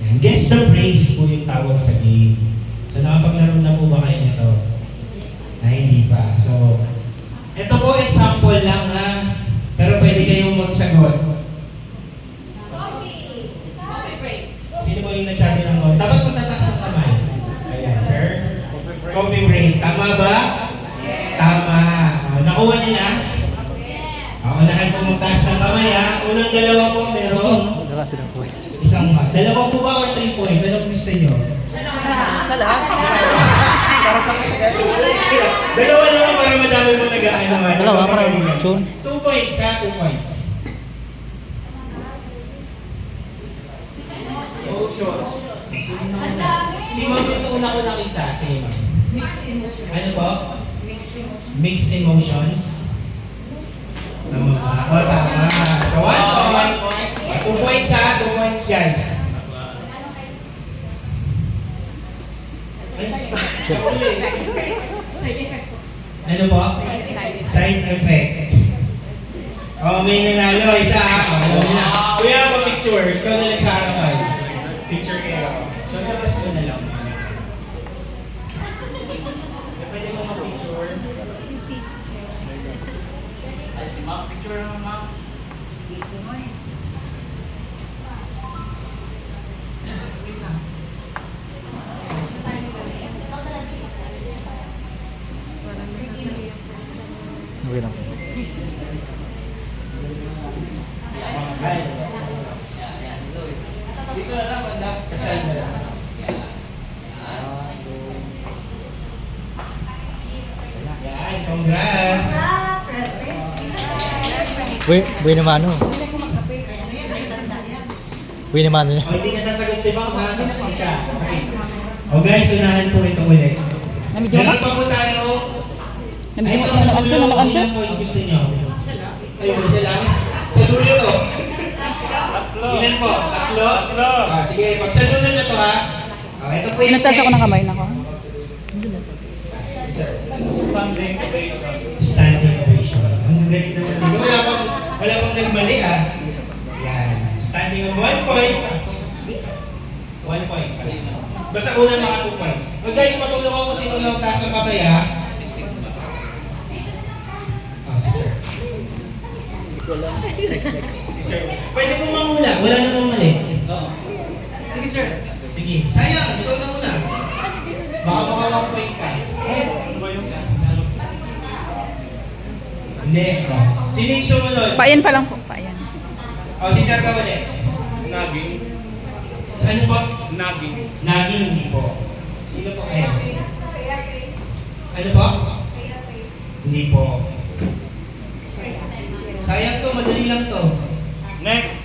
Ayan. Guess the phrase po yung tawag sa game. So nakapaglaro na po ba kayo nito? Hindi pa. So, ito po example lang ha. Pero pwede kayong magsagot. Sino po yung nagsabi ng no? Dapat magtataas ang kamay. Ayan, sir. Coffee break. Tama ba? Tama. Nakuha niyo na? Unahan po magtaas ng kamay ha. Unang dalawa po meron. Isang mark. Dalawa po ba or 3 points? Ano gusto niyo? Sa lahat? Para tapos sa gaso. Dalawa naman para madami mo nag-ano naman. Dalawa para 2 points ha, 2 points. Si Ma'am yung una ko nakita. Sige Ma'am. Mixed emotions. Ano po? Mixed emotions. Mixed emotions. Tama ba? Tama. So 1 point. 2 points ha, 2 points guys. Ay, sa uli. Ano po? Side effect. May nanalo. Isa ha. Kuya, pa-picture. Ikaw na lang sa harapan. Picture kayo. So, labas mo na lang. Pwede mo ma-picture. Ay, si Ma'am. Picture mo, Ma'am. Okay lang. Ay. Dito na lang, banda. Sa side na lang. Yan, congrats! Buhay naman ano? Buhay naman ano? Hindi na sasagot si Ma'am ha, tapos na siya. Okay. Guys, unahan po ito ulit. Meron pa po tayo. Ay, ito sa dulo. Ilang points gusto nyo? Ayun, isa lang. Sa dulo to. Ilan po? Tatlo? Sige, pag sa dulo na to ha. Ito po yung Nagtaas ako ng kamay na ko. Standing ovation. Standing ovation. Ang galing naman. Wala pang nagmali ah. Yan. Standing of 1 point. 1 point pa rin. Basta unang mga 2 points. Guys, matulong ako sino lang taas ng kamay ha. Si Sir. Si Sir. Pwede pong mangula. Wala namang mali. Sige, Sir. Sige. Sayang. Ikaw na muna. Baka maka 1 point ka. Hindi. Sino yung sumunod? Payan pa lang po, payan. Si Sir ka ulit. Naging. Ano po? Naging. Naging, hindi po. Sino po kaya? Ano po? Hindi po. Sayang to, madali lang to. Next.